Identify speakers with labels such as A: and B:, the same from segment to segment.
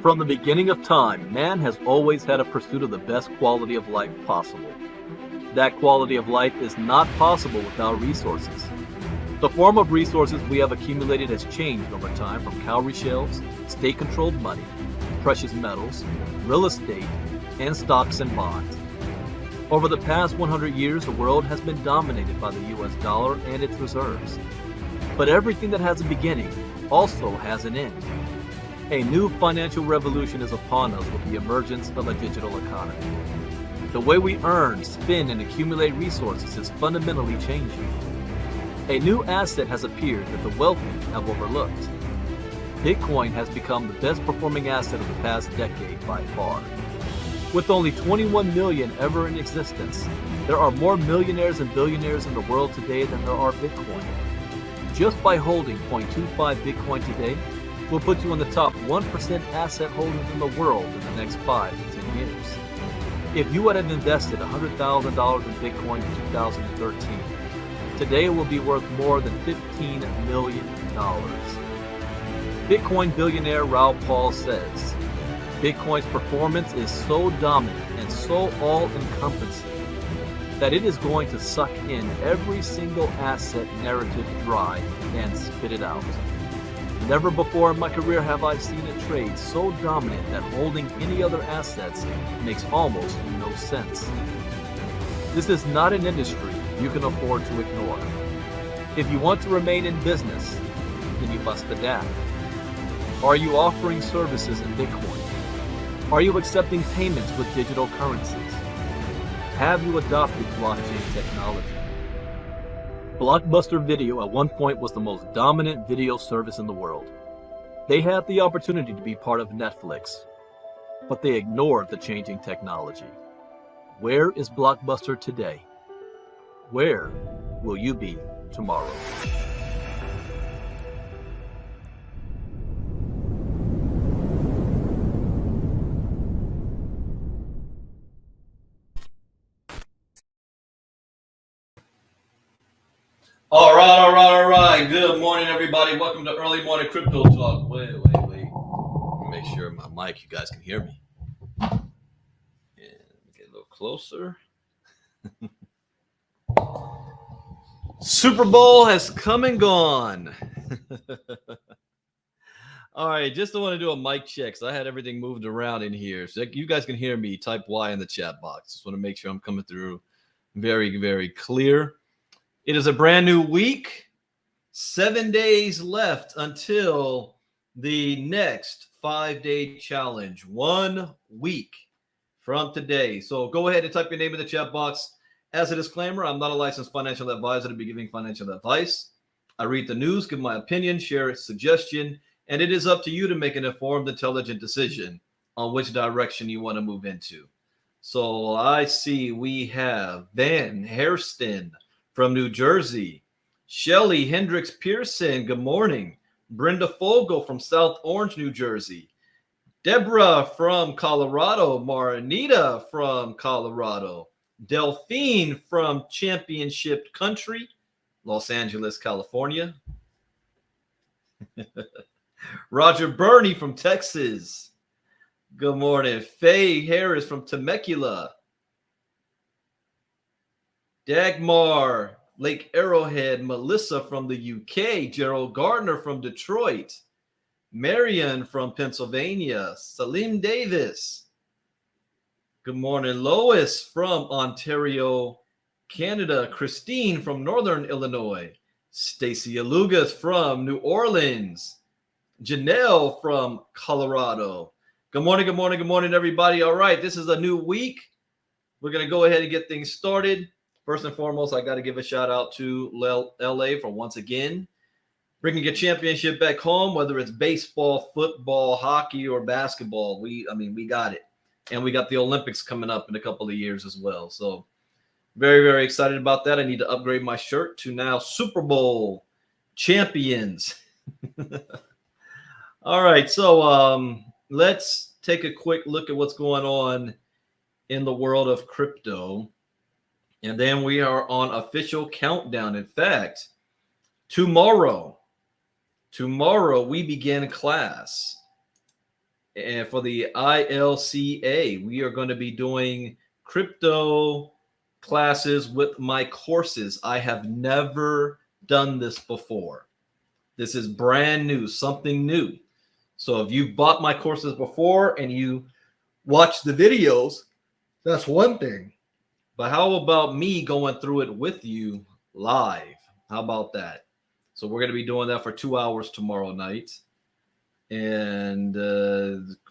A: From the beginning of time, man has always had a pursuit of the best quality of life possible. That quality of life is not possible without resources. The form of resources we have accumulated has changed over time from cowrie shells, state-controlled money, precious metals, real estate, and stocks and bonds. Over the past 100 years, the world has been dominated by the US dollar and its reserves. But everything that has a beginning also has an end. A new financial revolution is upon us with the emergence of a digital economy. The way we earn, spend, and accumulate resources is fundamentally changing. A new asset has appeared that the wealthy have overlooked. Bitcoin has become the best performing asset of the past decade by far. With only 21 million ever in existence, there are more millionaires and billionaires in the world today than there are Bitcoin. Just by holding 0.25 Bitcoin today will put you in the top 1% asset holders in the world in the next 5 to 10 years. If you had invested $100,000 in Bitcoin in 2013, today it will be worth more than $15 million. Bitcoin billionaire Raoul Pal says, Bitcoin's performance is so dominant and so all-encompassing that it is going to suck in every single asset narrative dry and spit it out. Never before in my career have I seen a trade so dominant that holding any other assets makes almost no sense. This is not an industry you can afford to ignore. If you want to remain in business, then you must adapt. Are you offering services in Bitcoin? Are you accepting payments with digital currencies? Have you adopted blockchain technology? Blockbuster Video at one point was the most dominant video service in the world. They had the opportunity to be part of Netflix, but they ignored the changing technology. Where is Blockbuster today? Where will you be tomorrow?
B: All right. Good morning, everybody. Welcome to Early Morning Crypto Talk. Wait. Let me make sure my mic, you guys can hear me. And get a little closer. Super Bowl has come and gone. All right, just want to do a mic check. So I had everything moved around in here. So you guys can hear me. Type Y in the chat box. Just want to make sure I'm coming through very, very clear. It is a brand new week. 7 days left until the next 5-day challenge. 1 week from today. So go ahead and type your name in the chat box. As a disclaimer, I'm not a licensed financial advisor to be giving financial advice. I read the news, give my opinion, share a suggestion, and it is up to you to make an informed, intelligent decision on which direction you want to move into. So I see we have Van Hairston from New Jersey. Shelly Hendricks Pearson, good morning. Brenda Fogel from South Orange, New Jersey. Deborah from Colorado. Maranita from Colorado. Delphine from Championship Country, Los Angeles, California. Roger Burney from Texas. Good morning. Faye Harris from Temecula. Dagmar, Lake Arrowhead. Melissa from the UK. Gerald Gardner from Detroit. Marion from Pennsylvania. Salim Davis. Good morning. Lois from Ontario, Canada. Christine from Northern Illinois. Stacy Alugas from New Orleans. Janelle from Colorado. Good morning, everybody. All right, this is a new week. We're going to go ahead and get things started. First and foremost, I got to give a shout out to LA for once again bringing a championship back home, whether it's baseball, football, hockey, or basketball. We got it. And we got the Olympics coming up in a couple of years as well. So very, very excited about that. I need to upgrade my shirt to now Super Bowl champions. All right. So let's take a quick look at what's going on in the world of crypto. And then we are on official countdown. In fact, tomorrow we begin class. And for the ILCA, we are going to be doing crypto classes with my courses. I have never done this before. This is brand new, something new. So if you've bought my courses before and you watch the videos, that's one thing. But how about me going through it with you live? How about that? So we're going to be doing that for 2 hours tomorrow night. And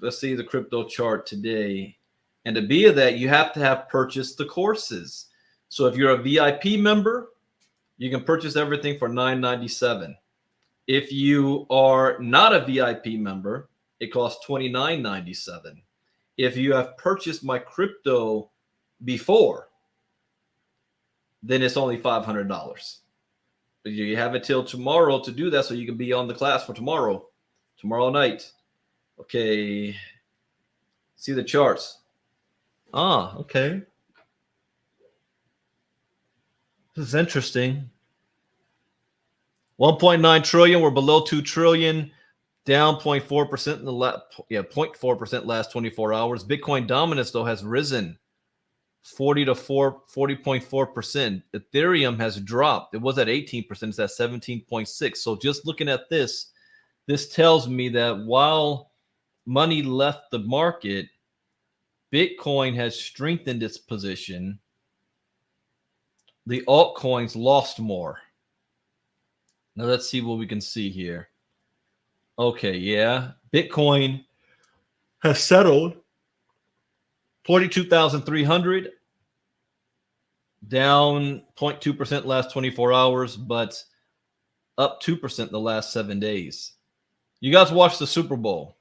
B: let's see the crypto chart today. And to be of that, you have to have purchased the courses. So if you're a VIP member, you can purchase everything for $9.97. If you are not a VIP member, it costs $29.97. If you have purchased my crypto before, then it's only $500. But you have until tomorrow to do that so you can be on the class for tomorrow night. Okay. See the charts. Okay. This is interesting. 1.9 trillion. We're below 2 trillion. Down 0.4% in the 0.4% last 24 hours. Bitcoin dominance though has risen 40.4%. Ethereum has dropped. It was at 18%. It's at 17.6. So just looking at this tells me that while money left the market, Bitcoin has strengthened its position. The altcoins lost more. Now let's see what we can see here. Okay, yeah. Bitcoin has settled 42,300, down 0.2% last 24 hours, but up 2% the last 7 days. You guys watched the Super Bowl.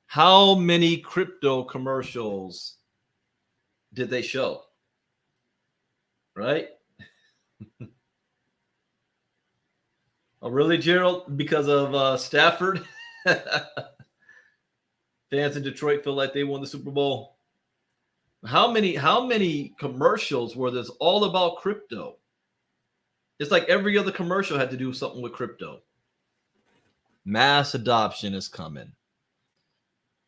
B: How many crypto commercials did they show? Right? Oh, really, Gerald? Because of Stafford? Fans in Detroit feel like they won the Super Bowl. How many commercials were this all about crypto? It's like every other commercial had to do something with crypto. Mass adoption is coming.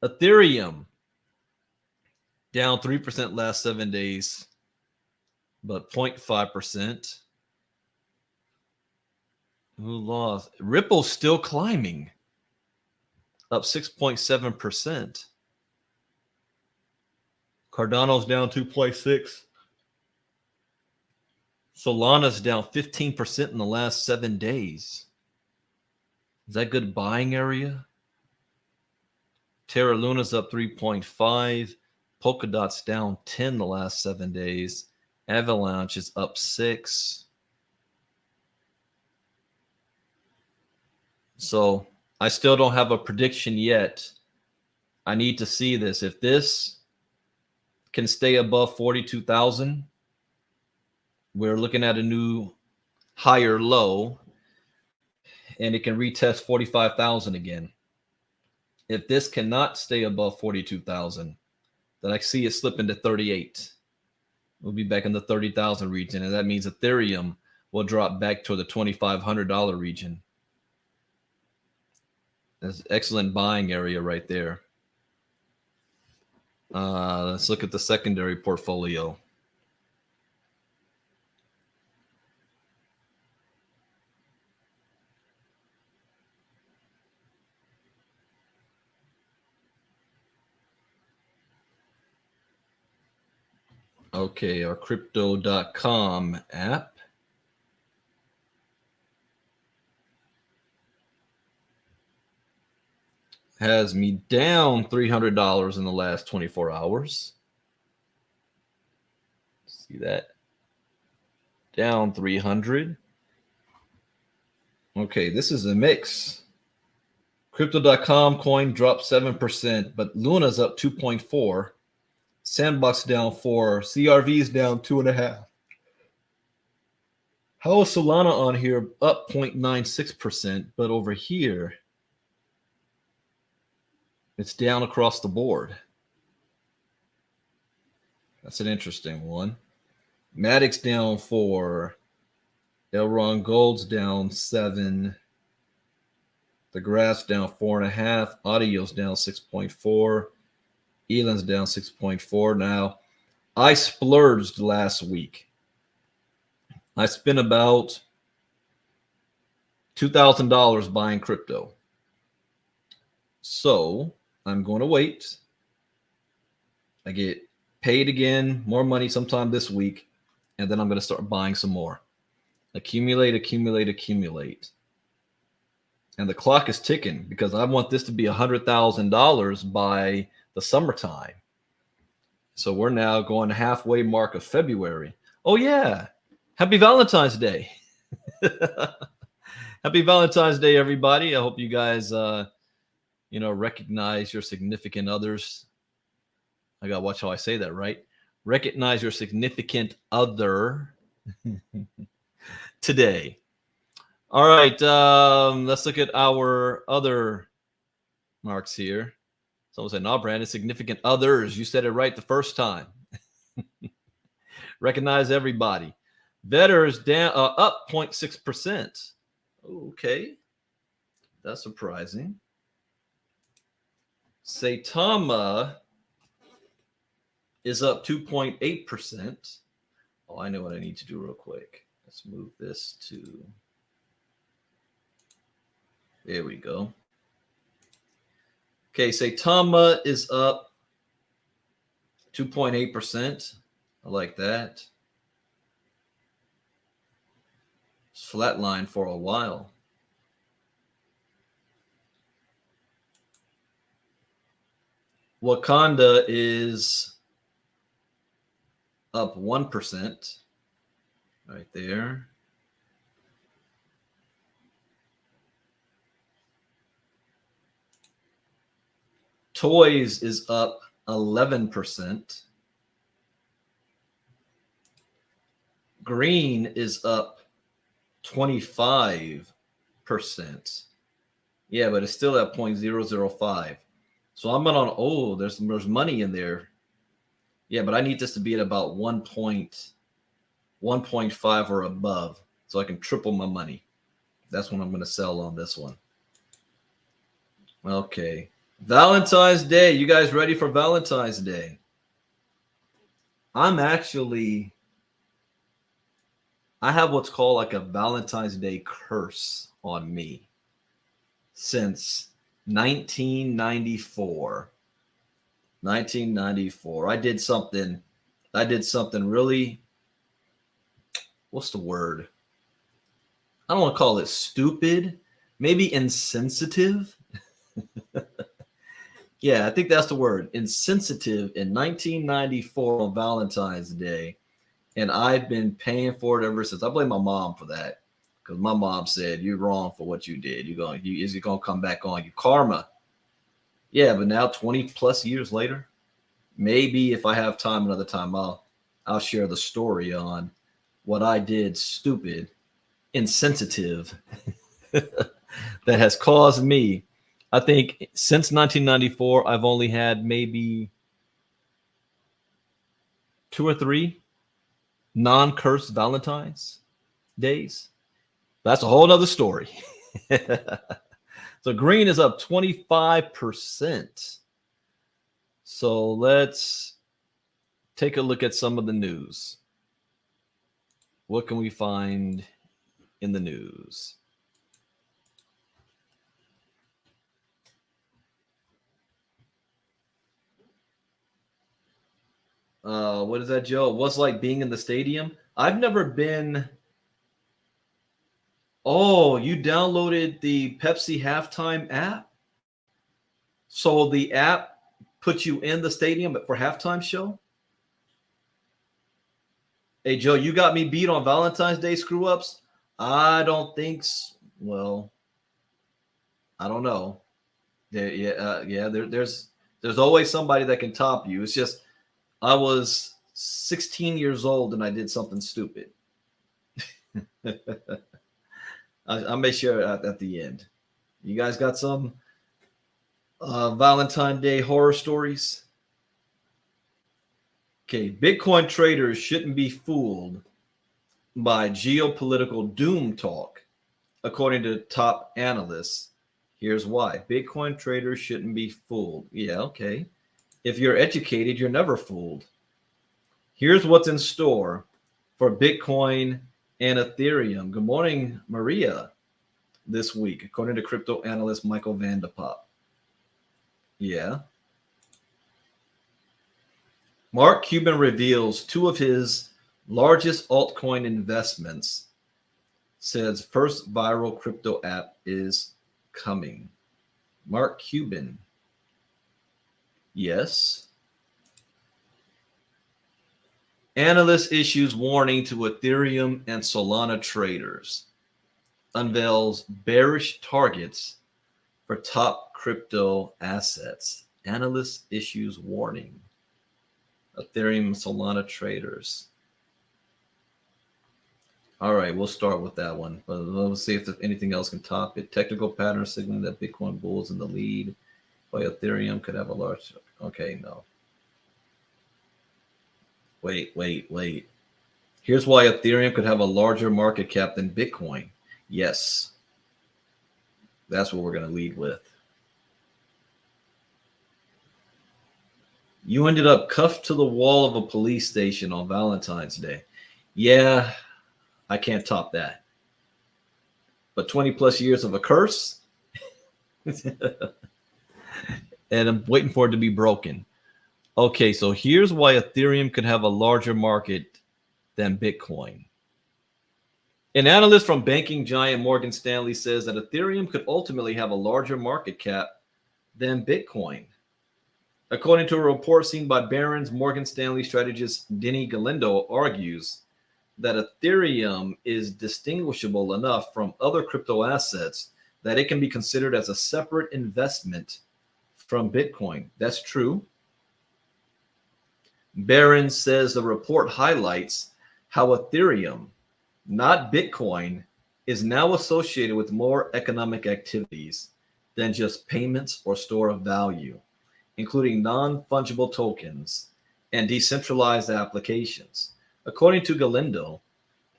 B: Ethereum down 3% last 7 days, but 0.5%. Who lost? Ripple's still climbing, up 6.7%. Cardano's down 2.6%. Solana's down 15% in the last 7 days. Is that good buying area? Terra Luna's up 3.5%. Polkadot's down 10 the last 7 days. Avalanche is up 6%. So I still don't have a prediction yet. I need to see this. If this can stay above 42,000, we're looking at a new higher low, and it can retest 45,000 again. If this cannot stay above 42,000, then I see it slip into 38. We'll be back in the 30,000 region, and that means Ethereum will drop back to the $2,500 region. That's excellent buying area right there. Let's look at the secondary portfolio. Okay, our crypto.com app has me down $300 in the last 24 hours. See that? Down 300. Okay, this is a mix. Crypto.com coin dropped 7%, but Luna's up 2.4%. Sandbox down 4%. CRV's down 2.5%. How is Solana on here up 0.96%, but over here it's down across the board? That's an interesting one. Matic's down 4%. Elron Gold's down 7%. The graph's down 4.5. Audio's down 6.4. Elan's down 6.4. Now, I splurged last week. I spent about $2,000 buying crypto. So I'm going to wait. I get paid again, more money sometime this week, and then I'm going to start buying some more. Accumulate, accumulate, accumulate. And the clock is ticking because I want this to be $100,000 by the summertime. So we're now going halfway mark of February. Oh, yeah. Happy Valentine's Day. Happy Valentine's Day, everybody. I hope you guys, recognize your significant others. I got to watch how I say that, right? Recognize your significant other today. All right. Let's look at our other marks here. Someone said, no, Brandon, significant others. You said it right the first time. Recognize everybody. Vetters down up 0.6%. Okay. That's surprising. Saitama is up 2.8%. Oh, I know what I need to do real quick. Let's move this to... There we go. Okay, Saitama is up 2.8%. I like that. It's flatlined for a while. Wakanda is up 1% right there. Toys is up 11%. Green is up 25%. Yeah, but it's still at 0.005. So I'm on, oh, there's money in there. Yeah, but I need this to be at about 1.5 or above so I can triple my money. That's when I'm going to sell on this one. Okay. Valentine's Day. You guys ready for Valentine's Day? I have what's called like a Valentine's Day curse on me since 1994. 1994. I did something really, what's the word? I don't want to call it stupid, maybe insensitive. Yeah, I think that's the word, insensitive, in 1994 on Valentine's Day. And I've been paying for it ever since. I blame my mom for that because my mom said, you're wrong for what you did. Is it going to come back on you? Karma. Yeah, but now 20 plus years later, maybe if I have time another time, I'll share the story on what I did stupid, insensitive, that has caused me. I think since 1994, I've only had maybe 2 or 3 non-cursed Valentine's days. That's a whole other story. So green is up 25%. So let's take a look at some of the news. What can we find in the news? What is that, Joe? What's like being in the stadium? I've never been. Oh, you downloaded the Pepsi halftime app? So the app puts you in the stadium for halftime show? Hey, Joe, you got me beat on Valentine's Day screw-ups? I don't think so. Well, I don't know. There's always somebody that can top you. It's just I was 16 years old and I did something stupid. I'll make sure at the end. You guys got some Valentine's Day horror stories? Okay, Bitcoin traders shouldn't be fooled by geopolitical doom talk, according to top analysts. Here's why. Bitcoin traders shouldn't be fooled. Yeah, okay. If you're educated, you're never fooled. Here's what's in store for Bitcoin and Ethereum. Good morning, Maria, this week, according to crypto analyst Michael Vandepop. Yeah. Mark Cuban reveals two of his largest altcoin investments, says first viral crypto app is coming. Mark Cuban. Yes. Analyst issues warning to Ethereum and Solana traders. Unveils bearish targets for top crypto assets. Analyst issues warning. Ethereum, Solana traders. All right, we'll start with that one. But let's see if there's anything else can top it. Technical pattern signaling that Bitcoin bulls in the lead, while Ethereum could have a large. Okay, no. Wait. Here's why Ethereum could have a larger market cap than Bitcoin. Yes. That's what we're going to lead with. You ended up cuffed to the wall of a police station on Valentine's Day. Yeah, I can't top that. But 20 plus years of a curse, and I'm waiting for it to be broken. Okay, so here's why Ethereum could have a larger market than Bitcoin. An analyst from banking giant Morgan Stanley says that Ethereum could ultimately have a larger market cap than Bitcoin. According to a report seen by Barron's, Morgan Stanley strategist Denny Galindo argues that Ethereum is distinguishable enough from other crypto assets that it can be considered as a separate investment from Bitcoin. That's true. Barron says the report highlights how Ethereum, not Bitcoin, is now associated with more economic activities than just payments or store of value, including non-fungible tokens and decentralized applications. According to Galindo,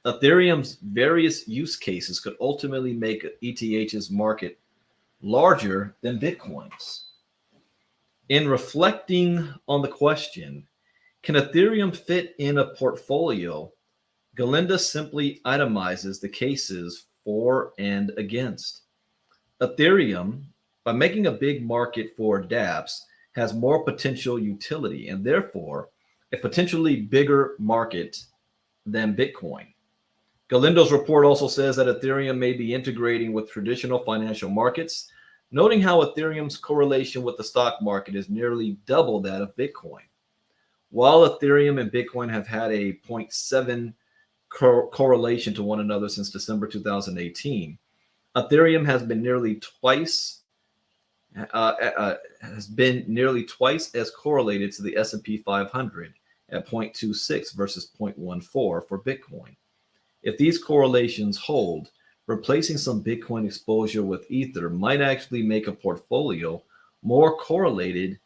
B: Ethereum's various use cases could ultimately make ETH's market larger than Bitcoin's. In reflecting on the question, can Ethereum fit in a portfolio? Galinda simply itemizes the cases for and against. Ethereum, by making a big market for dApps, has more potential utility and therefore a potentially bigger market than Bitcoin. Galindo's report also says that Ethereum may be integrating with traditional financial markets, noting how Ethereum's correlation with the stock market is nearly double that of Bitcoin. While Ethereum and Bitcoin have had a 0.7 correlation to one another since December 2018, Ethereum has been nearly twice as correlated to the S&P 500 at 0.26 versus 0.14 for Bitcoin. If these correlations hold, replacing some Bitcoin exposure with Ether might actually make a portfolio more correlated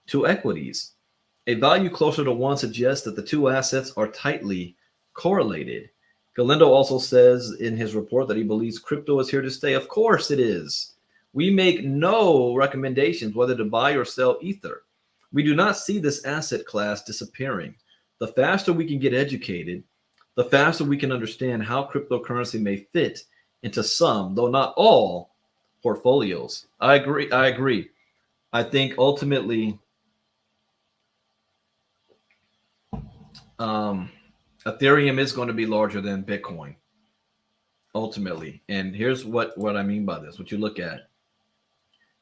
B: to equities. A value closer to 1 suggests that the two assets are tightly correlated. Galindo also says in his report that he believes crypto is here to stay. Of course it is. We make no recommendations whether to buy or sell Ether. We do not see this asset class disappearing. The faster we can get educated, the faster we can understand how cryptocurrency may fit into some, though not all, portfolios. I agree. I think ultimately Ethereum is going to be larger than Bitcoin, ultimately. And here's what I mean by this. What you look at.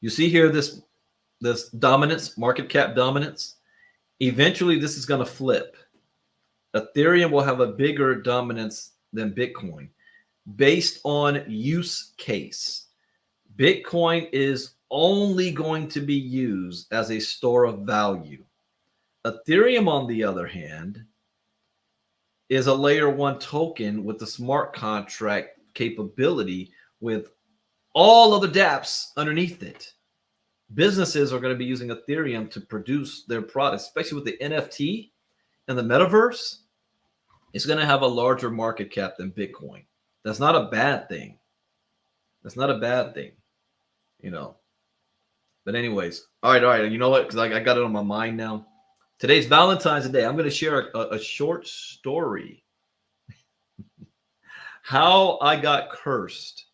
B: You see here this dominance, market cap dominance. Eventually, this is going to flip. Ethereum will have a bigger dominance than Bitcoin based on use case. Bitcoin is only going to be used as a store of value. Ethereum, on the other hand, is a layer 1 token with the smart contract capability with all of the dApps underneath it. Businesses are going to be using Ethereum to produce their products, especially with the NFT and the metaverse. It's going to have a larger market cap than Bitcoin. That's not a bad thing. That's not a bad thing. you know. But anyways, all right. You know what? Because I got it on my mind now. Today's Valentine's Day. I'm going to share a short story. How I got cursed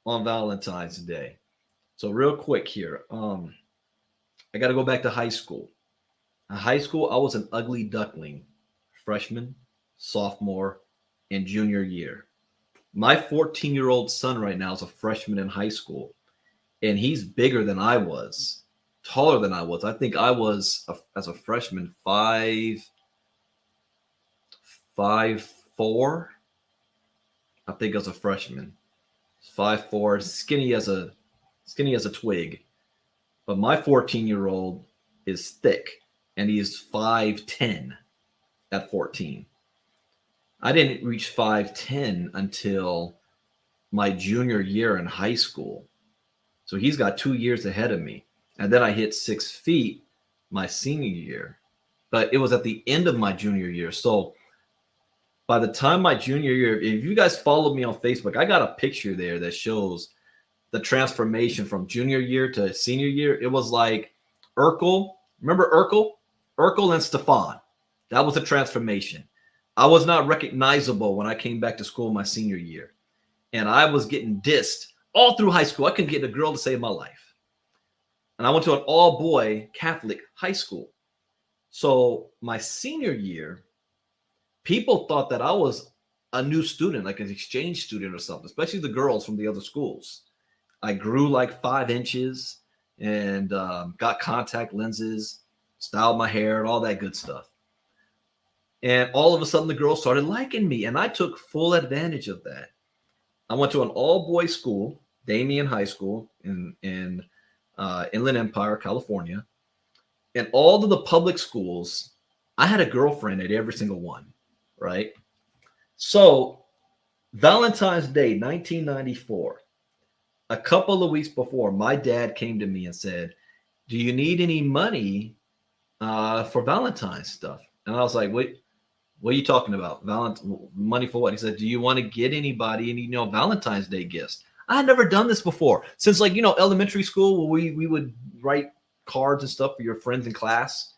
B: on Valentine's Day. So real quick here. I got to go back to high school. In high school, I was an ugly duckling, freshman, sophomore, and junior year. My 14-year-old son right now is a freshman in high school, and he's bigger than I was, taller than I was. I think I was as a freshman 5'4". I think as a freshman, 5'4", skinny as a twig. But my 14-year-old is thick, and he is 5'10" at 14. I didn't reach 5'10" until my junior year in high school. So he's got 2 years ahead of me. And then I hit 6 feet my senior year. But it was at the end of my junior year. So by the time my junior year, if you guys follow me on Facebook, I got a picture there that shows the transformation from junior year to senior year. It was like Urkel. Remember Urkel? Urkel and Stefan. That was a transformation. I was not recognizable when I came back to school my senior year. And I was getting dissed all through high school. I couldn't get a girl to save my life. And I went to an all-boy Catholic high school. So my senior year, people thought that I was a new student, like an exchange student or something, especially the girls from the other schools. I grew like 5 inches and got contact lenses, styled my hair, and all that good stuff. And all of a sudden, the girls started liking me, and I took full advantage of that. I went to an all-boys school, Damien High School in Inland Empire, California. And all of the public schools, I had a girlfriend at every single one, right? So Valentine's Day, 1994, a couple of weeks before, my dad came to me and said, "Do you need any money for Valentine's stuff?" And I was like, "Wait, what are you talking about? Money for what?" He said, "Do you want to get anybody any, Valentine's Day gifts?" I had never done this before. Since elementary school where we would write cards and stuff for your friends in class.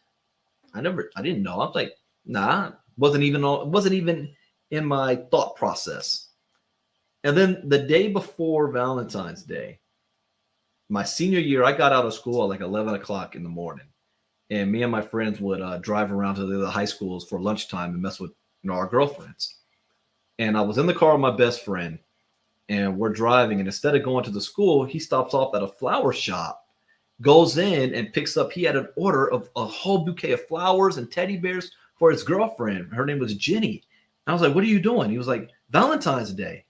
B: I didn't know. I was like, nah, wasn't even in my thought process. And then the day before Valentine's Day, my senior year, I got out of school at like 11 o'clock in the morning. And me and my friends would drive around to the other high schools for lunchtime and mess with our girlfriends. And I was in the car with my best friend, and we're driving. And instead of going to the school, he stops off at a flower shop, goes in and picks up. He had an order of a whole bouquet of flowers and teddy bears for his girlfriend. Her name was Jenny. I was like, "What are you doing?" He was like, "Valentine's Day."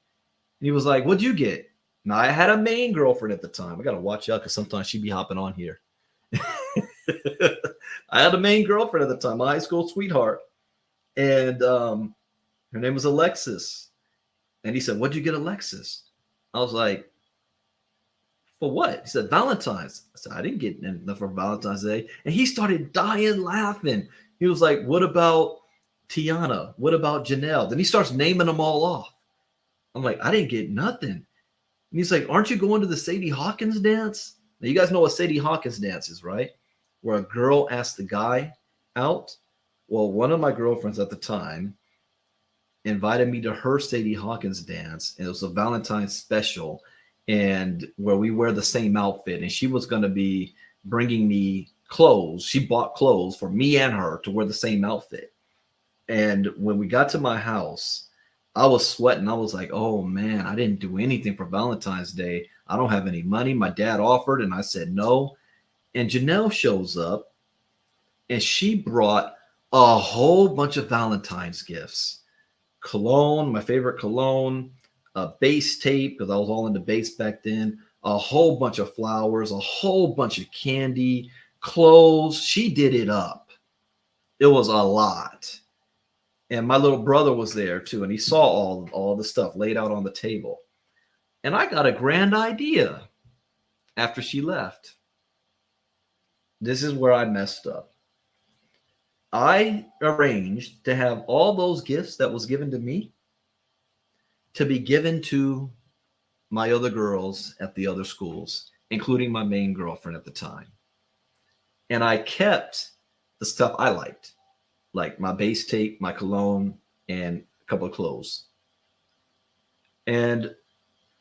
B: And he was like, "What'd you get?" Now, I had a main girlfriend at the time. I got to watch out because sometimes she'd be hopping on here. I had a main girlfriend at the time, my high school sweetheart. And her name was Alexis. And he said, "What'd you get, Alexis?" I was like, "For what?" He said, "Valentine's." I said, "I didn't get nothing for Valentine's Day." And he started dying laughing. He was like, "What about Tiana? What about Janelle?" Then he starts naming them all off. I'm like, "I didn't get nothing." And he's like, "Aren't you going to the Sadie Hawkins dance?" Now, you guys know what Sadie Hawkins dance is, right? Where a girl asks the guy out. Well, one of my girlfriends at the time invited me to her Sadie Hawkins dance. And it was a Valentine's special, and where we wear the same outfit. And she was going to be bringing me clothes. She bought clothes for me and her to wear the same outfit. And when we got to my house, I was sweating. I was like, "Oh man, I didn't do anything for Valentine's Day. I don't have any money." My dad offered and I said no. And Janelle shows up and she brought a whole bunch of Valentine's gifts. Cologne, my favorite cologne, a bass tape, because I was all into bass back then, a whole bunch of flowers, a whole bunch of candy, clothes. She did it up. It was a lot. And my little brother was there too, and he saw all the stuff laid out on the table. And I got a grand idea after she left. This is where I messed up. I arranged to have all those gifts that was given to me to be given to my other girls at the other schools including my main girlfriend at the time. And I kept the stuff I liked, like my base tape, my cologne, and a couple of clothes. And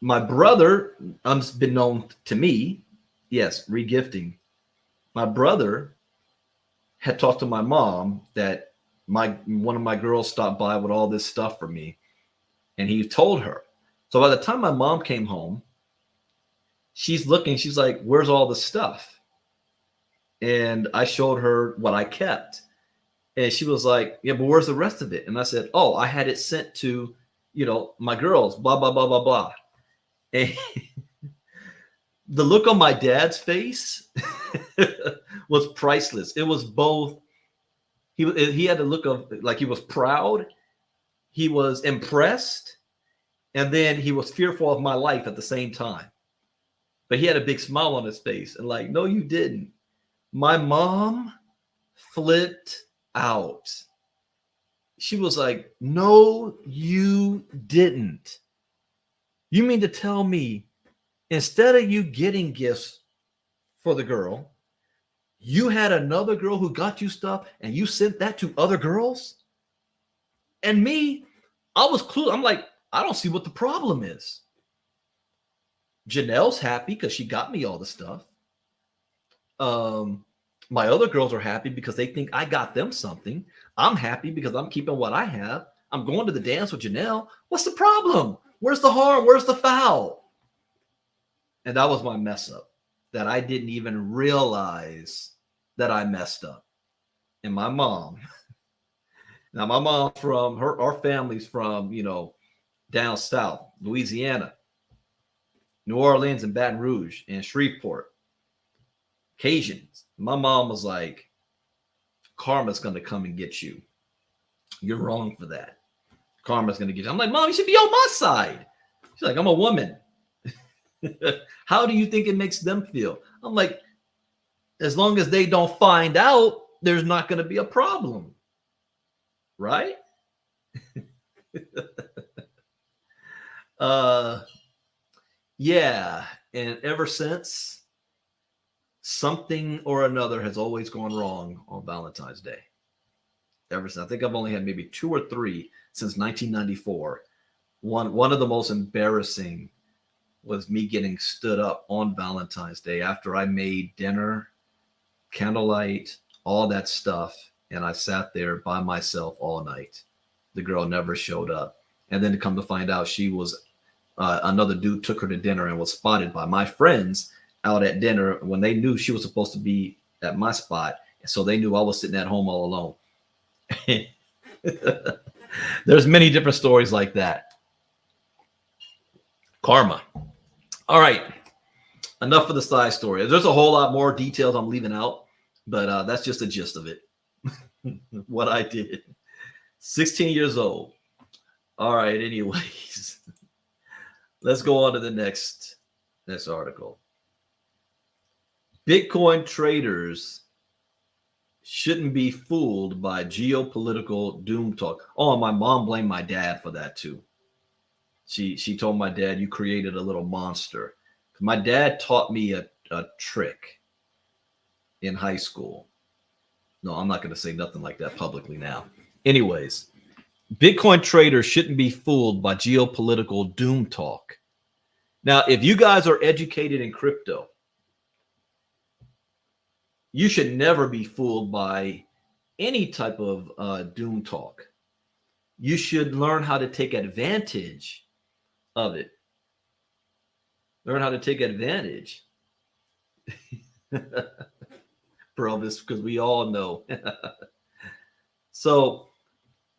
B: my brother, unbeknown to me, yes, regifting. My brother had talked to my mom that one of my girls stopped by with all this stuff for me, and he told her. So by the time my mom came home, she's looking, she's like, "Where's all the stuff?" And I showed her what I kept. And she was like, "Yeah, but where's the rest of it?" And I said, "Oh, I had it sent to, my girls, blah, blah, blah, blah, blah." And the look on my dad's face was priceless. It was both, he had a look of like he was proud, he was impressed, and then he was fearful of my life at the same time. But he had a big smile on his face and like, "No, you didn't." My mom flipped out. She was like, "No, you didn't. You mean to tell me instead of you getting gifts for the girl, you had another girl who got you stuff and you sent that to other girls?" And me, I was clueless. I'm like, I don't see what the problem is. Janelle's happy because she got me all the stuff. My other girls are happy because they think I got them something. I'm happy because I'm keeping what I have. I'm going to the dance with Janelle. What's the problem? Where's the harm? Where's the foul? And that was my mess up, that I didn't even realize that I messed up. And my mom, now my mom from our family's from, down south, Louisiana, New Orleans and Baton Rouge and Shreveport, Cajuns. My mom was like, "Karma's going to come and get you. You're wrong for that. Karma's going to get you." I'm like, "Mom, you should be on my side." She's like, "I'm a woman." How do you think it makes them feel? I'm like, as long as they don't find out, there's not going to be a problem. Right? Yeah. And ever since, something or another has always gone wrong on Valentine's Day. Ever since. I think I've only had maybe 2 or 3 since 1994. One of the most embarrassing was me getting stood up on Valentine's Day after I made dinner, candlelight, all that stuff, and I sat there by myself all night. The girl never showed up. And then to come to find out, she was another dude took her to dinner and was spotted by my friends out at dinner when they knew she was supposed to be at my spot. So they knew I was sitting at home all alone. There's many different stories like that. Karma. All right. Enough of the side story. There's a whole lot more details I'm leaving out, but that's just the gist of it. What I did. 16 years old. All right. Anyways, let's go on to the next article. Bitcoin traders shouldn't be fooled by geopolitical doom talk. Oh, and my mom blamed my dad for that too. She told my dad, "You created a little monster." My dad taught me a trick in high school. No, I'm not going to say nothing like that publicly now. Anyways, Bitcoin traders shouldn't be fooled by geopolitical doom talk. Now, if you guys are educated in crypto, you should never be fooled by any type of doom talk. You should learn how to take advantage of it. Learn how to take advantage. Provis, because we all know. So,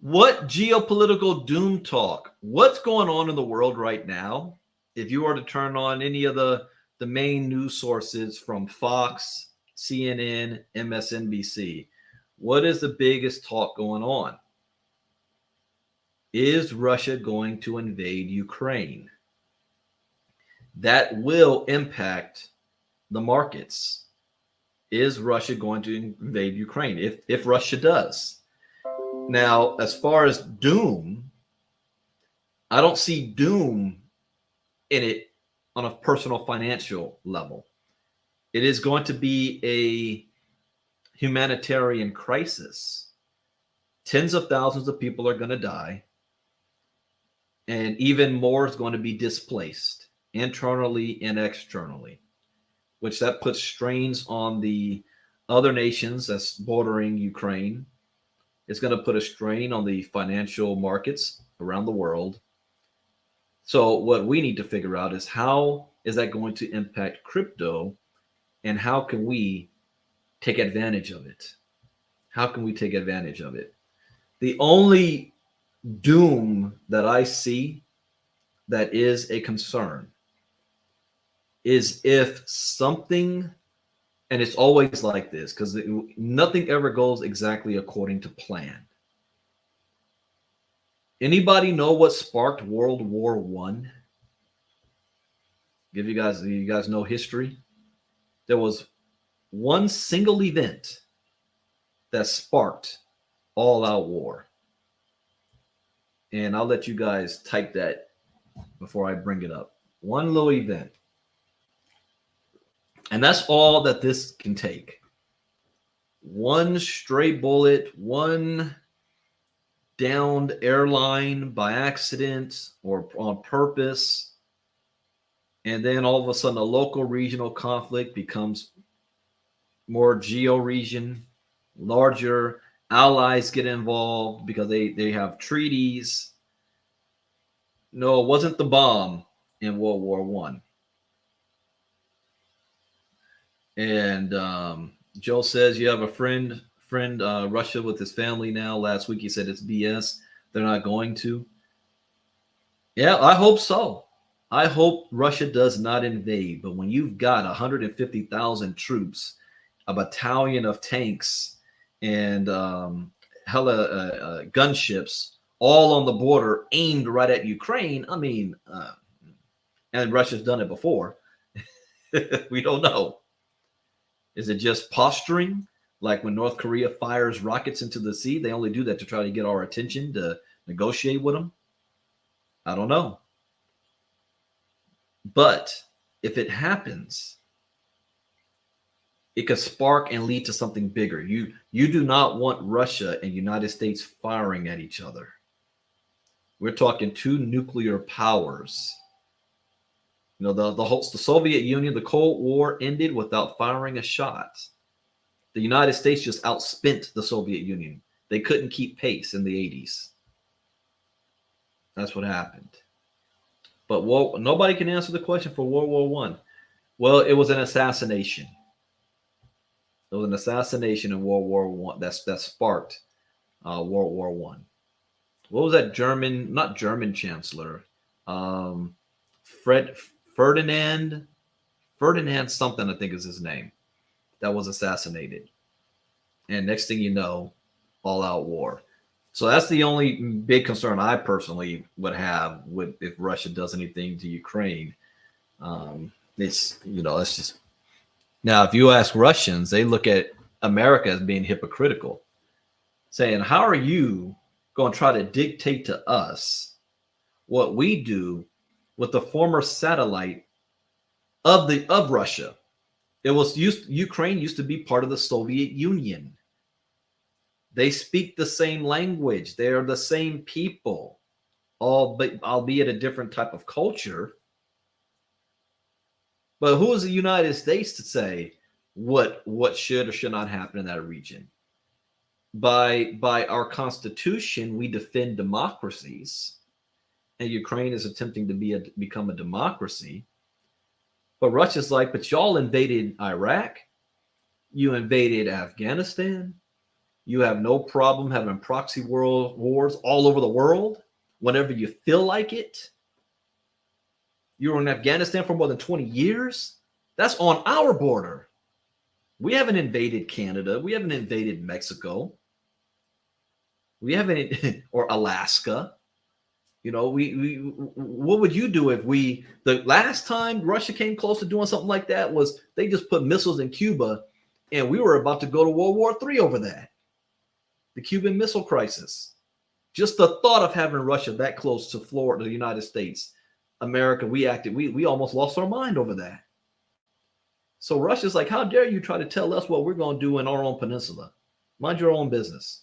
B: what geopolitical doom talk? What's going on in the world right now? If you were to turn on any of the main news sources from Fox, CNN, MSNBC, what is the biggest talk going on? Is Russia going to invade Ukraine? That will impact the markets. Is Russia going to invade Ukraine? If Russia does. Now, as far as doom, I don't see doom in it on a personal financial level. It is going to be a humanitarian crisis. Tens of thousands of people are going to die, and even more is going to be displaced internally and externally, which that puts strains on the other nations that's bordering Ukraine. It's going to put a strain on the financial markets around the world. So what we need to figure out is how is that going to impact crypto, and how can we take advantage of it? How can we take advantage of it? The only doom that I see that is a concern is if something, and it's always like this because nothing ever goes exactly according to plan. Anybody know what sparked World War One? Give you guys know history. There was one single event that sparked all-out war, and I'll let you guys type that before I bring it up. One little event, and that's all that this can take. One stray bullet, one downed airline by accident or on purpose, and then all of a sudden a local regional conflict becomes more geo-region, larger. Allies get involved because they have treaties. No, it wasn't the bomb in World War One. And Joe says you have a friend Russia with his family now. Last week he said it's BS. They're not going to. Yeah, I hope so. I hope Russia does not invade. But when you've got 150,000 troops, a battalion of tanks, and gunships all on the border aimed right at Ukraine, I mean, and Russia's done it before. We don't know. Is it just posturing? Like when North Korea fires rockets into the sea, they only do that to try to get our attention to negotiate with them? I don't know. But if it happens, it could spark and lead to something bigger. You do not want Russia and United States firing at each other. We're talking two nuclear powers. You know, the Soviet Union, the Cold War ended without firing a shot. The United States just outspent the Soviet Union. They couldn't keep pace in the 80s. That's what happened. But nobody can answer the question for World War One. Well, it was an assassination. It was an assassination in World War One that sparked World War One. What was that not German chancellor? Ferdinand something, I think is his name, that was assassinated. And next thing you know, all out war. So that's the only big concern I personally would have with if Russia does anything to Ukraine. It's just now if you ask Russians, they look at America as being hypocritical, saying, how are you going to try to dictate to us what we do with the former satellite of Russia? Ukraine used to be part of the Soviet Union. They speak the same language. They are the same people, albeit a different type of culture. But who is the United States to say what should or should not happen in that region? By our Constitution, we defend democracies, and Ukraine is attempting to become a democracy. But Russia's like, but y'all invaded Iraq, you invaded Afghanistan. You have no problem having proxy wars all over the world whenever you feel like it. You were in Afghanistan for more than 20 years. That's on our border. We haven't invaded Canada. We haven't invaded Mexico. We haven't, or Alaska. You know, what would you do if the last time Russia came close to doing something like that was they just put missiles in Cuba, and we were about to go to World War III over that. The Cuban Missile Crisis. Just the thought of having Russia that close to Florida, the United States, America, we almost lost our mind over that. So Russia's like, how dare you try to tell us what we're going to do in our own peninsula? Mind your own business.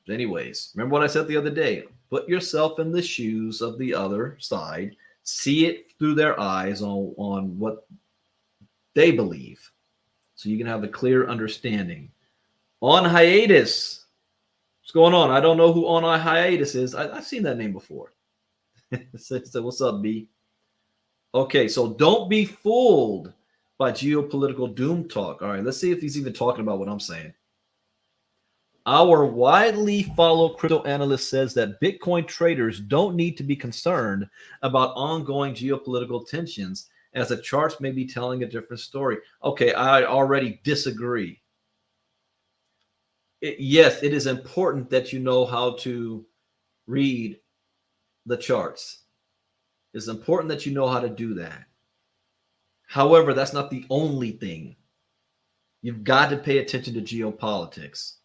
B: Anyways, remember what I said the other day? Put yourself in the shoes of the other side. See it through their eyes on what they believe. So you can have a clear understanding. On hiatus. What's going on? I don't know who on hiatus is. I've seen that name before. So what's up, B? Okay, so don't be fooled by geopolitical doom talk. All right, let's see if he's even talking about what I'm saying. Our widely followed crypto analyst says that Bitcoin traders don't need to be concerned about ongoing geopolitical tensions, as the charts may be telling a different story. Okay, I already disagree. Yes, it is important that you know how to read the charts. It's important that you know how to do that. However, that's not the only thing. You've got to pay attention to geopolitics.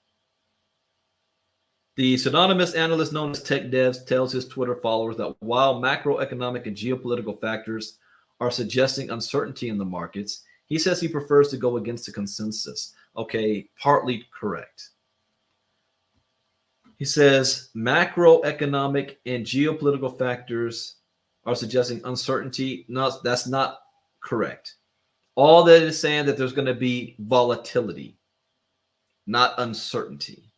B: The pseudonymous analyst known as Tech Devs tells his Twitter followers that while macroeconomic and geopolitical factors are suggesting uncertainty in the markets, he says he prefers to go against the consensus. Okay, partly correct. He says macroeconomic and geopolitical factors are suggesting uncertainty. No, that's not correct. All that is saying that there's going to be volatility, not uncertainty.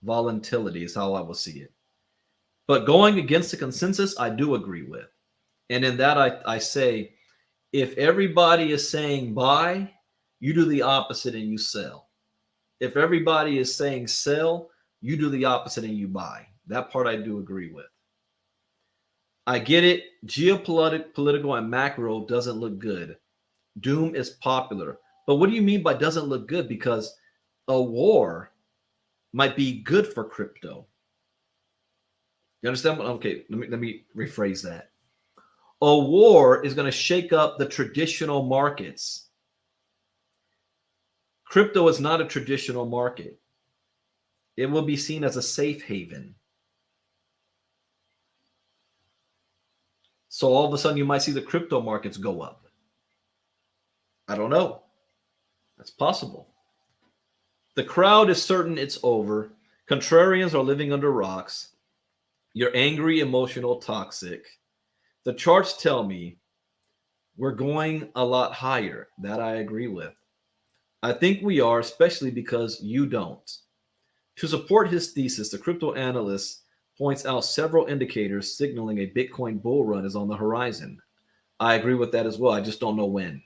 B: Volatility is how I will see it. But going against the consensus, I do agree with. And in that, I say, if everybody is saying buy, you do the opposite and you sell. If everybody is saying sell, you do the opposite and you buy. That part I do agree with. I get it. Political and macro doesn't look good. Doom is popular. But what do you mean by doesn't look good? Because a war might be good for crypto. You understand? Okay, let me rephrase that. A war is going to shake up the traditional markets. Crypto is not a traditional market. It will be seen as a safe haven. So all of a sudden you might see the crypto markets go up. I don't know. That's possible. The crowd is certain it's over. Contrarians are living under rocks. You're angry, emotional, toxic. The charts tell me we're going a lot higher. That I agree with. I think we are, especially because you don't. To support his thesis, the crypto analyst points out several indicators signaling a Bitcoin bull run is on the horizon. I agree with that as well. I just don't know when.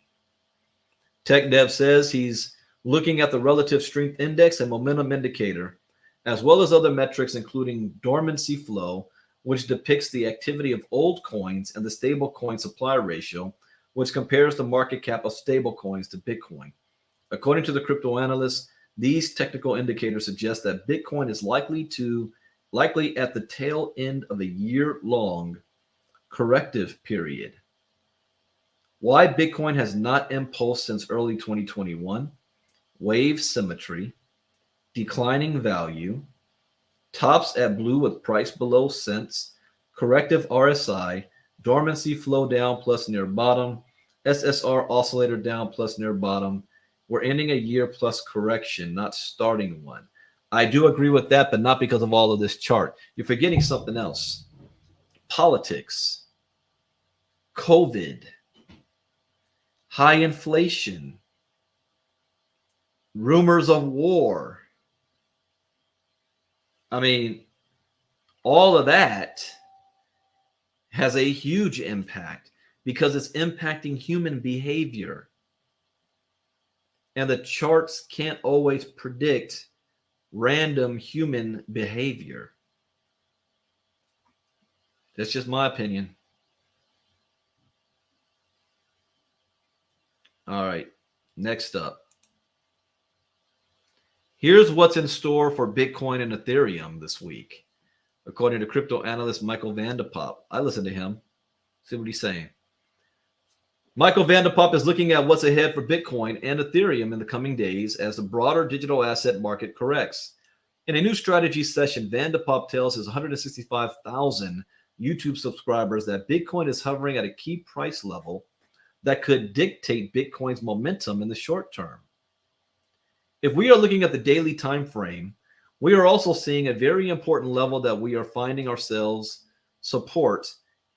B: Tech Dev says he's looking at the relative strength index and momentum indicator, as well as other metrics, including dormancy flow, which depicts the activity of old coins, and the stable coin supply ratio, which compares the market cap of stable coins to Bitcoin. According to the crypto analyst, these technical indicators suggest that Bitcoin is likely at the tail end of a year-long corrective period. Why Bitcoin has not impulsed since early 2021, wave symmetry, declining value, tops at blue with price below cents, corrective RSI, dormancy flow down plus near bottom, SSR oscillator down plus near bottom. We're ending a year plus correction, not starting one. I do agree with that, but not because of all of this chart. You're forgetting something else. Politics, COVID, high inflation, rumors of war. I mean, all of that has a huge impact because it's impacting human behavior. And the charts can't always predict random human behavior. That's just my opinion. All right, next up. Here's what's in store for Bitcoin and Ethereum this week, according to crypto analyst Michael Vanderpop. I listen to him. See what he's saying. Michael Vanderpop is looking at what's ahead for Bitcoin and Ethereum in the coming days as the broader digital asset market corrects. In a new strategy session, Vanderpop tells his 165,000 YouTube subscribers that Bitcoin is hovering at a key price level that could dictate Bitcoin's momentum in the short term. If we are looking at the daily time frame, we are also seeing a very important level that we are finding ourselves support,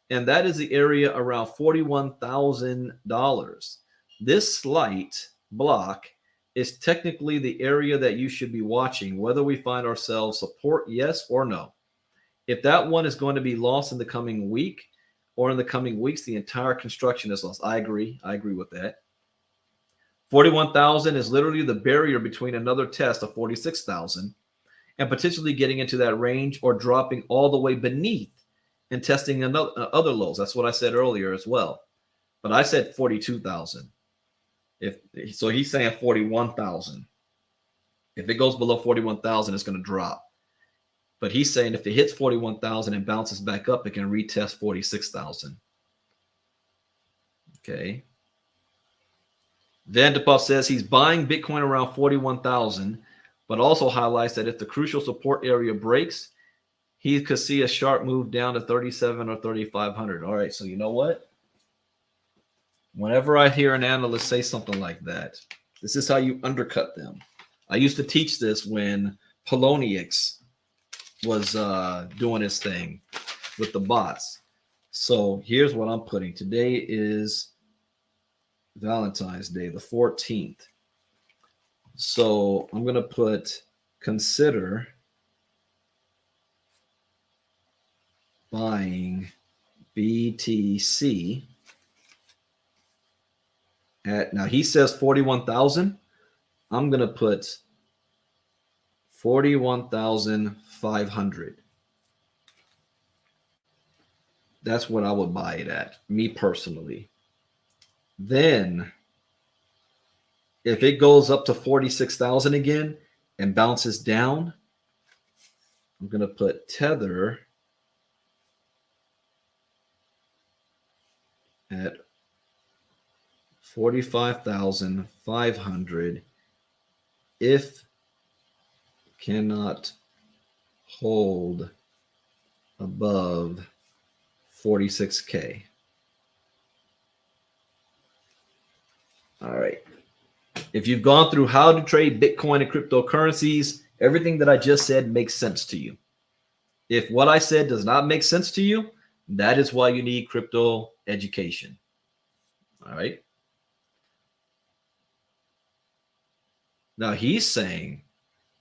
B: and that is the area around $41,000. This slight block is technically the area that you should be watching, whether we find ourselves support, yes or no. If that one is going to be lost in the coming week or in the coming weeks, the entire construction is lost. I agree with that. 41,000 is literally the barrier between another test of 46,000 and potentially getting into that range or dropping all the way beneath and testing other lows. That's what I said earlier as well. But I said 42,000. So he's saying 41,000. If it goes below 41,000, it's going to drop. But he's saying if it hits 41,000 and bounces back up, it can retest 46,000. Okay. Vanderpuff says he's buying Bitcoin around 41,000, but also highlights that if the crucial support area breaks, he could see a sharp move down to 37 or 3,500. All right, so you know what? Whenever I hear an analyst say something like that, this is how you undercut them. I used to teach this when Polonius was doing his thing with the bots. So here's what I'm putting. Today is Valentine's Day, the 14th. So I'm going to put consider buying BTC at, now he says 41,000. I'm going to put 41,500. That's what I would buy it at, me personally. Then if it goes up to 46,000 again and bounces down, I'm going to put Tether at 45,500 if cannot hold above 46K. All right. If you've gone through how to trade Bitcoin and cryptocurrencies, everything that I just said makes sense to you. If what I said does not make sense to you, that is why you need crypto education. All right. Now he's saying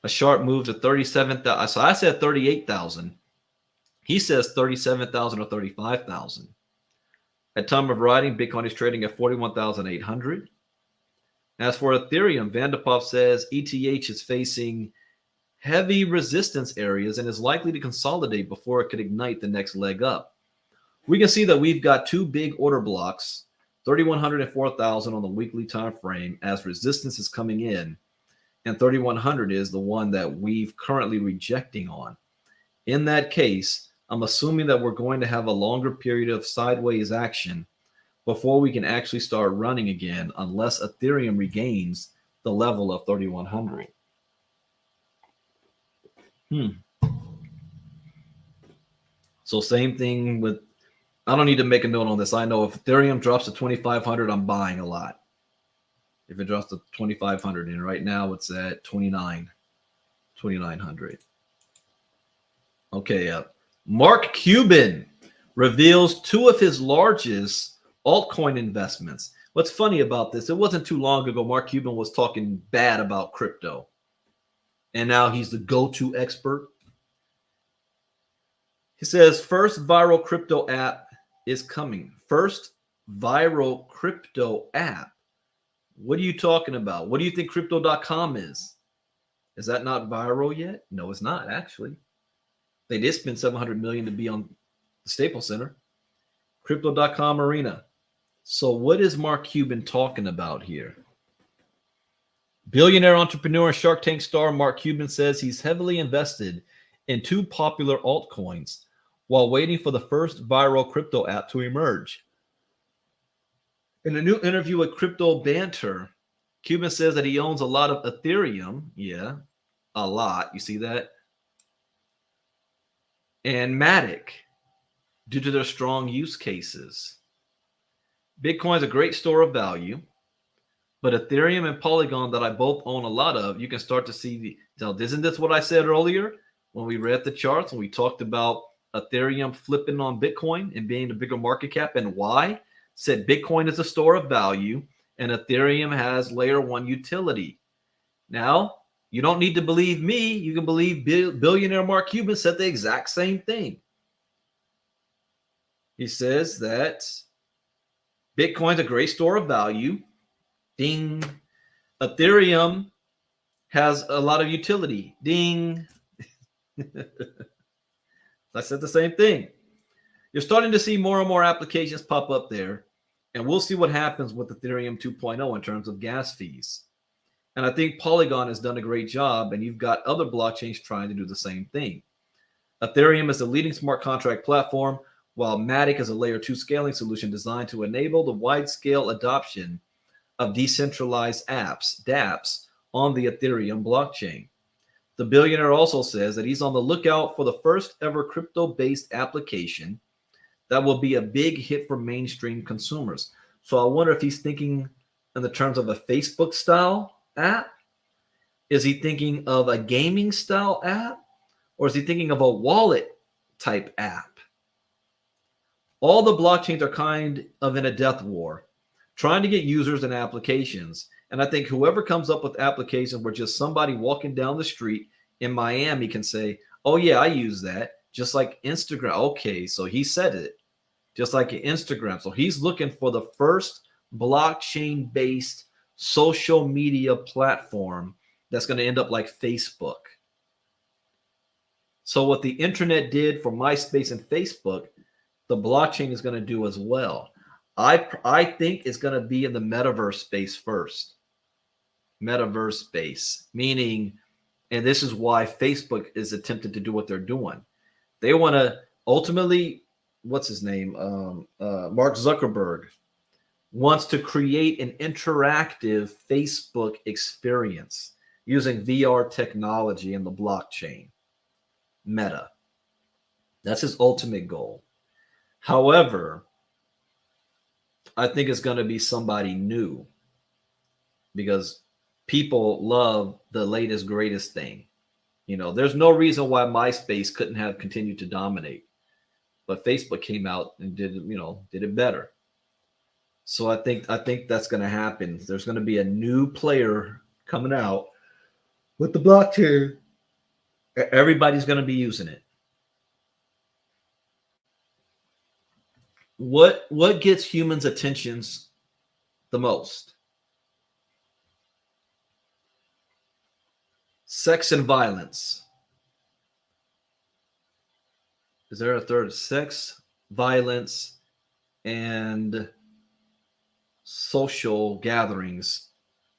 B: a sharp move to 37,000. So I said 38,000. He says 37,000 or 35,000. At time of writing, Bitcoin is trading at 41,800. As for Ethereum, Vanderpuff says ETH is facing heavy resistance areas and is likely to consolidate before it could ignite the next leg up. We can see that we've got two big order blocks, 3,100 and 4,000 on the weekly time frame as resistance is coming in, and 3,100 is the one that we've currently rejecting on. In that case, I'm assuming that we're going to have a longer period of sideways action before we can actually start running again, unless Ethereum regains the level of 3,100. So same thing with, I don't need to make a note on this. I know if Ethereum drops to 2,500, I'm buying a lot. If it drops to 2,500, and right now it's at 2,900. Okay, Mark Cuban reveals two of his largest altcoin investments. What's funny about this, it wasn't too long ago Mark Cuban was talking bad about crypto, and now he's the go-to expert. He says first viral crypto app is coming. First viral crypto app. What are you talking about? What do you think crypto.com is? Is that not viral yet? No, it's not actually. They did spend $700 million to be on the Staples Center. Crypto.com arena. So what is Mark Cuban talking about here? Billionaire entrepreneur and Shark Tank star Mark Cuban says he's heavily invested in two popular altcoins while waiting for the first viral crypto app to emerge. In a new interview with Crypto Banter, Cuban says that he owns a lot of Ethereum. Yeah, a lot. You see that? And Matic, due to their strong use cases. Bitcoin's a great store of value, but Ethereum and Polygon that I both own a lot of, you can start to see the. Now, isn't this what I said earlier when we read the charts and we talked about Ethereum flipping on Bitcoin and being the bigger market cap and why? Said Bitcoin is a store of value and Ethereum has layer one utility. Now, you don't need to believe me. You can believe billionaire Mark Cuban said the exact same thing. He says that Bitcoin's a great store of value. Ding. Ethereum has a lot of utility. Ding. I said the same thing. You're starting to see more and more applications pop up there, and we'll see what happens with Ethereum 2.0 in terms of gas fees. And I think Polygon has done a great job, and you've got other blockchains trying to do the same thing. Ethereum is the leading smart contract platform, while Matic is a layer 2 scaling solution designed to enable the wide-scale adoption of decentralized apps, dApps, on the Ethereum blockchain. The billionaire also says that he's on the lookout for the first ever crypto-based application that will be a big hit for mainstream consumers. So I wonder if he's thinking in the terms of a Facebook style app. Is he thinking of a gaming style app? Or is he thinking of a wallet type app? All the blockchains are kind of in a death war, trying to get users and applications. And I think whoever comes up with applications where just somebody walking down the street in Miami can say, oh yeah, I use that. Just like Instagram. Okay, so he said it. Just like Instagram. So he's looking for the first blockchain-based social media platform that's going to end up like Facebook. So what the internet did for MySpace and Facebook, the blockchain is going to do as well. I think it's going to be in the metaverse space first. Metaverse space, meaning, and this is why Facebook is attempting to do what they're doing. They want to ultimately, what's his name? Mark Zuckerberg wants to create an interactive Facebook experience using VR technology and the blockchain. Meta. That's his ultimate goal. However, I think it's going to be somebody new because people love the latest, greatest thing. You know, there's no reason why MySpace couldn't have continued to dominate, but Facebook came out and did it better. So I think that's going to happen. There's going to be a new player coming out with the blockchain. Everybody's going to be using it. What gets humans' attentions the most? Sex and violence. Is there a third? Sex, violence, and social gatherings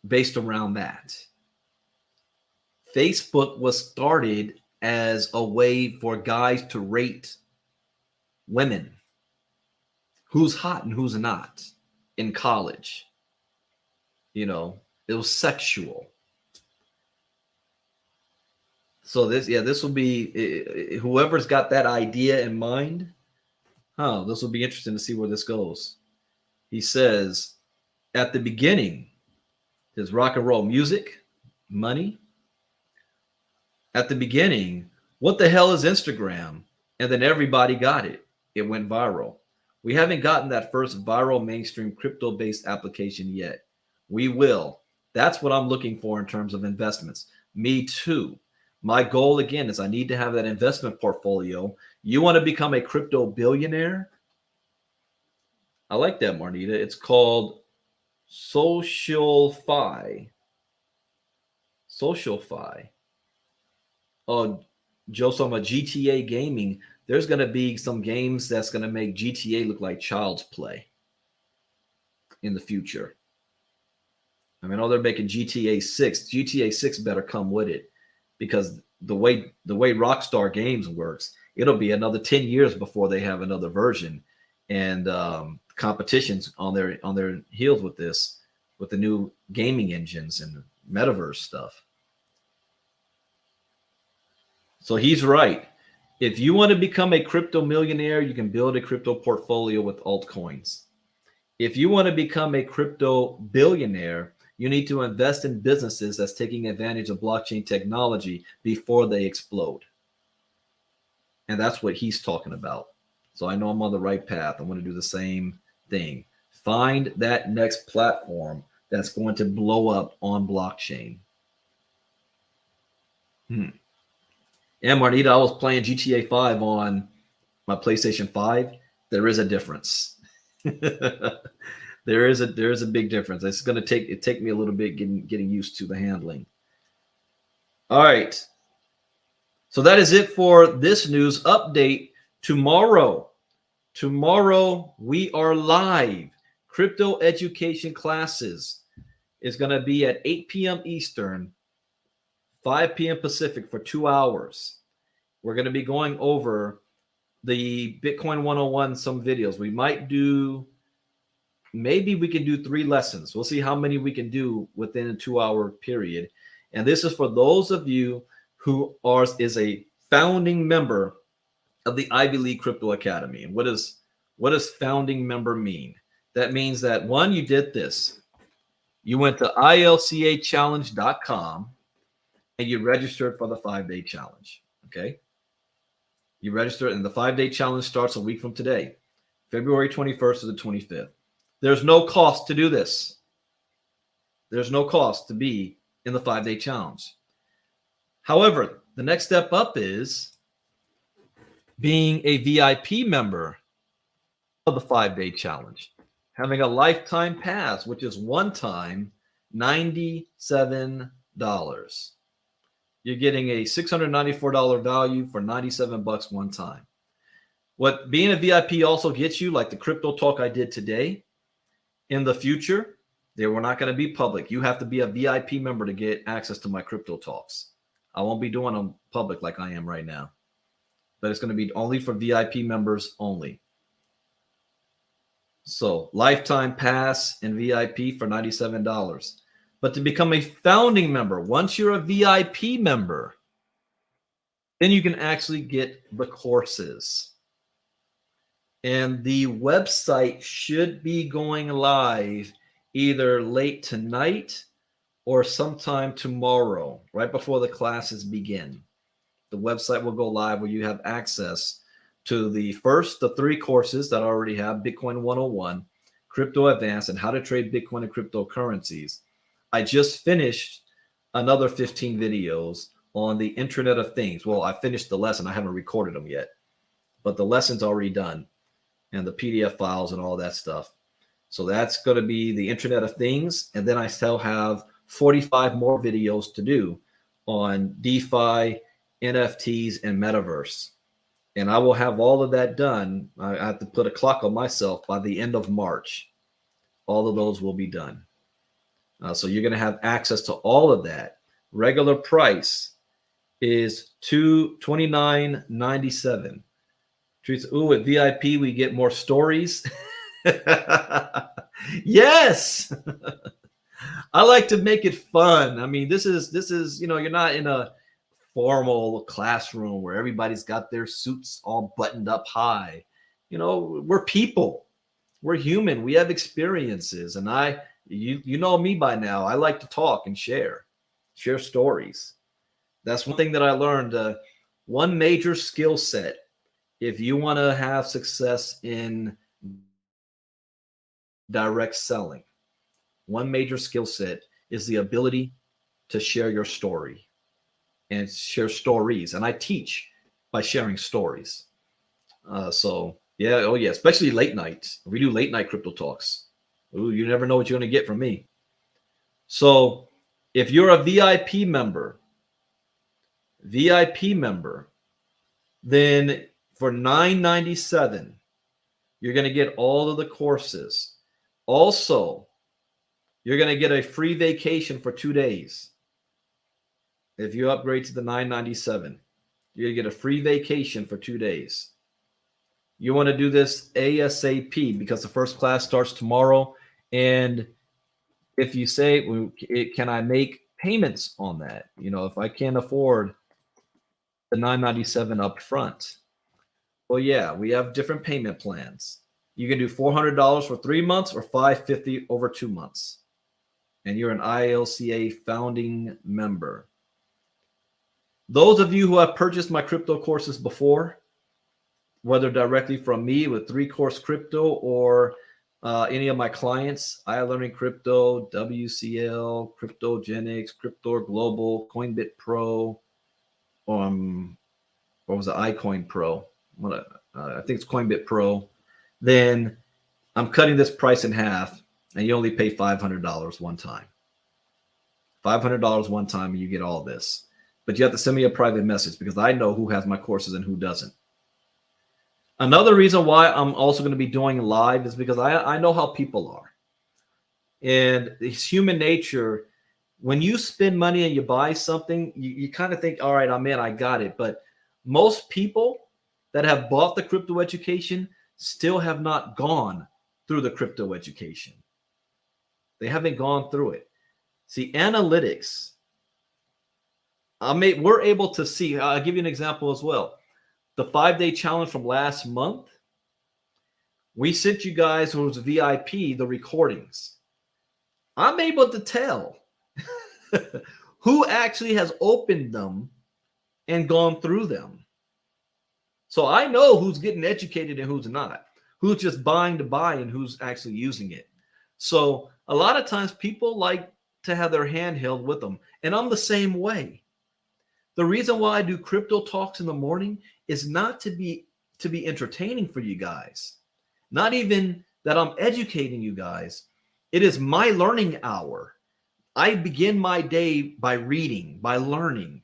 B: based around that. Facebook was started as a way for guys to rate women, who's hot and who's not in college. You know, it was sexual. So this will be, whoever's got that idea in mind, this will be interesting to see where this goes. He says, at the beginning, there's rock and roll music, money. At the beginning, what the hell is Instagram? And then everybody got it. It went viral. We haven't gotten that first viral mainstream crypto-based application yet. We will. That's what I'm looking for in terms of investments. Me too. My goal, again, is I need to have that investment portfolio. You want to become a crypto billionaire? I like that, Marnita. It's called SocialFi. SocialFi. Oh, Joe, so about GTA gaming. There's going to be some games that's going to make GTA look like child's play in the future. I mean, they're making GTA 6. GTA 6 better come with it because the way Rockstar Games works, it'll be another 10 years before they have another version. And competition's on their heels with this, with the new gaming engines and metaverse stuff. So he's right. If you want to become a crypto millionaire, you can build a crypto portfolio with altcoins. If you want to become a crypto billionaire, you need to invest in businesses that's taking advantage of blockchain technology before they explode. And that's what he's talking about. So I know I'm on the right path. I want to do the same thing. Find that next platform that's going to blow up on blockchain. And Marnita, I was playing GTA 5 on my PlayStation 5. There is a difference. there is a big difference. It's going to take me a little bit getting used to the handling. All right. So that is it for this news update. Tomorrow we are live. Crypto education classes is going to be at 8 p.m. Eastern, 5 p.m. Pacific for 2 hours. We're going to be going over the Bitcoin 101, some videos. Maybe we can do 3 lessons. We'll see how many we can do within a 2-hour period. And this is for those of you who is a founding member of the Ivy League Crypto Academy. And what does founding member mean? That means that, one, you did this. You went to ilcachallenge.com and you registered for the 5-day challenge. Okay. You registered, and the 5-day challenge starts a week from today, February 21st to the 25th. There's no cost to do this. There's no cost to be in the 5-day challenge. However, the next step up is being a VIP member of the 5-day challenge, having a lifetime pass, which is one time $97. You're getting a $694 value for $97 one time. What being a VIP also gets you, like the crypto talk I did today, in the future, they were not going to be public. You have to be a VIP member to get access to my crypto talks. I won't be doing them public like I am right now, but it's going to be only for VIP members only. So lifetime pass and VIP for $97. But to become a founding member, once you're a VIP member, then you can actually get the courses. And the website should be going live either late tonight or sometime tomorrow, right before the classes begin. The website will go live where you have access to the 3 courses that I already have: Bitcoin 101, Crypto Advanced, and how to trade Bitcoin and cryptocurrencies. I just finished another 15 videos on the Internet of Things. Well, I finished the lesson. I haven't recorded them yet, but the lesson's already done, and the PDF files and all that stuff. So that's going to be the Internet of Things. And then I still have 45 more videos to do on DeFi, NFTs, and Metaverse. And I will have all of that done. I have to put a clock on myself by the end of March. All of those will be done. So you're going to have access to all of that. Regular price is $29.97. Ooh, at VIP we get more stories. Yes. I like to make it fun. I mean, this is you're not in a formal classroom where everybody's got their suits all buttoned up high. We're people. We're human. We have experiences, and you know me by now. I like to talk and share stories. That's one thing that I learned. One major skill set, if you want to have success in direct selling, one major skill set is the ability to share your story and share stories. And I teach by sharing stories. So yeah, oh yeah, especially late nights. We do late night crypto talks. Ooh, you never know what you're going to get from me. So if you're a VIP member, then for $9.97, you're going to get all of the courses. Also, you're going to get a free vacation for 2 days. If you upgrade to the $9.97, you're going to get a free vacation for 2 days. You want to do this ASAP because the first class starts tomorrow. And if you say, can I make payments on that? If I can't afford the $9.97 up front. Well, yeah, we have different payment plans. You can do $400 for 3 months or $550 over 2 months. And you're an ILCA founding member. Those of you who have purchased my crypto courses before, whether directly from me with 3-Course Crypto or any of my clients, Learning Crypto, WCL, Cryptogenics, Crypto Global, Coinbit Pro, what was it, iCoin Pro? I think it's Coinbit Pro. Then I'm cutting this price in half, and you only pay $500 one time. $500 one time, and you get all this. But you have to send me a private message because I know who has my courses and who doesn't. Another reason why I'm also going to be doing live is because I know how people are. And it's human nature. When you spend money and you buy something, you kind of think, all right, I'm in, I got it. But most people that have bought the crypto education still have not gone through the crypto education. They haven't gone through it. See, analytics, we're able to see, I'll give you an example as well. The 5-day challenge from last month, we sent you guys who was VIP the recordings. I'm able to tell who actually has opened them and gone through them. So I know who's getting educated and who's not, who's just buying to buy and who's actually using it. So a lot of times people like to have their hand held with them. And I'm the same way. The reason why I do crypto talks in the morning is not to be entertaining for you guys. Not even that I'm educating you guys. It is my learning hour. I begin my day by reading, by learning,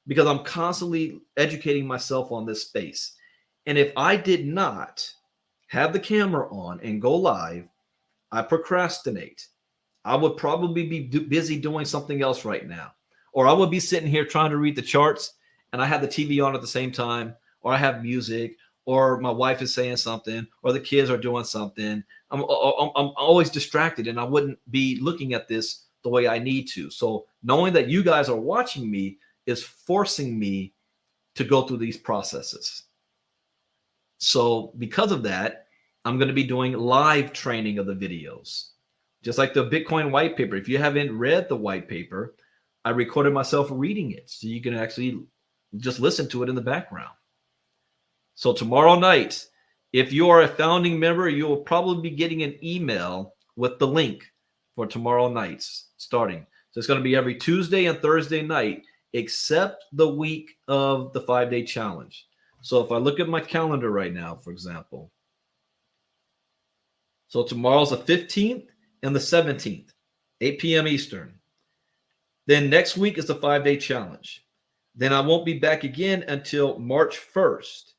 B: because I'm constantly educating myself on this space. And if I did not have the camera on and go live, I procrastinate. I would probably be busy doing something else right now. Or I would be sitting here trying to read the charts and I have the TV on at the same time, or I have music, or my wife is saying something, or the kids are doing something. I'm always distracted and I wouldn't be looking at this the way I need to. So knowing that you guys are watching me is forcing me to go through these processes. So because of that, I'm going to be doing live training of the videos. Just like the Bitcoin white paper. If you haven't read the white paper, I recorded myself reading it so you can actually just listen to it in the background. So tomorrow night, if you are a founding member, you will probably be getting an email with the link for tomorrow night's starting. So it's going to be every Tuesday and Thursday night, except the week of the 5-day challenge. So if I look at my calendar right now, for example, so tomorrow's the 15th and the 17th, 8 p.m. Eastern. Then next week is the 5-day challenge. Then I won't be back again until March 1st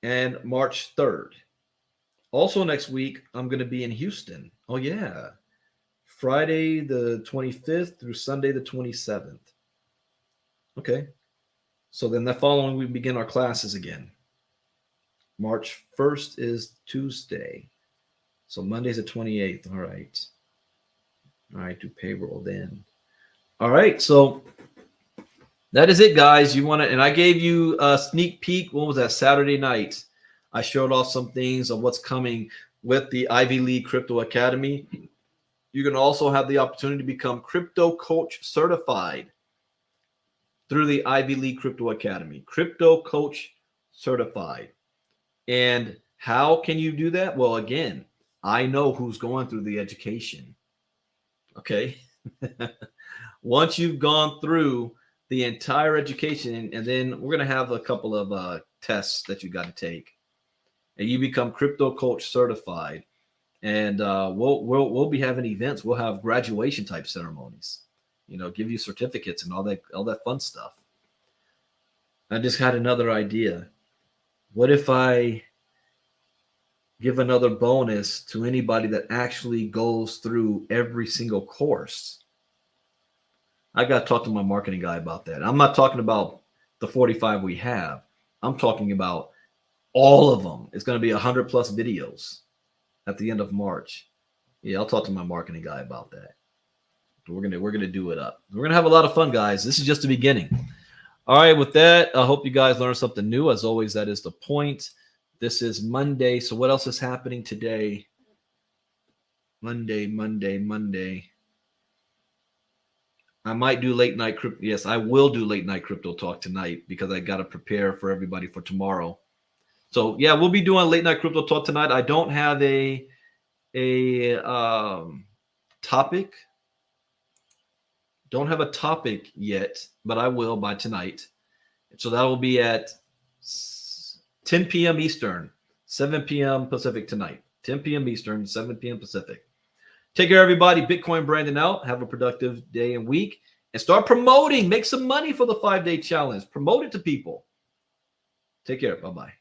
B: and March 3rd. Also next week, I'm going to be in Houston. Oh, yeah. Friday the 25th through Sunday the 27th. Okay. So then the following week, we begin our classes again. March 1st is Tuesday. So Monday's the 28th. All right. All right, do payroll then. All right, so that is it, guys. You want to, and I gave you a sneak peek. What was that, Saturday night? I showed off some things of what's coming with the Ivy League Crypto Academy. You can also have the opportunity to become Crypto Coach Certified through the Ivy League Crypto Academy. Crypto Coach Certified. And how can you do that? Well, again, I know who's going through the education. Okay. Once you've gone through the entire education, and then we're going to have a couple of tests that you got to take, and you become Crypto Coach Certified, and we'll be having events. We'll have graduation type ceremonies, give you certificates and all that fun stuff. I just had another idea. What if I give another bonus to anybody that actually goes through every single course? I got to talk to my marketing guy about that. I'm not talking about the 45 we have. I'm talking about all of them. It's going to be 100 plus videos at the end of March. Yeah, I'll talk to my marketing guy about that. We're gonna do it up. We're gonna have a lot of fun, guys. This is just the beginning. All right, with that, I hope you guys learned something new. As always, that is the point. This is Monday. So what else is happening today? Monday. I might do late night crypto. Yes, I will do late night crypto talk tonight because I got to prepare for everybody for tomorrow. So yeah, we'll be doing late night crypto talk tonight. I don't have a topic. Don't have a topic yet, but I will by tonight. So that will be at 10 p.m. Eastern, 7 p.m. Pacific tonight. 10 p.m. Eastern, 7 p.m. Pacific. Take care, everybody. Bitcoin Brandon out. Have a productive day and week. And start promoting. Make some money for the 5-day challenge. Promote it to people. Take care. Bye-bye.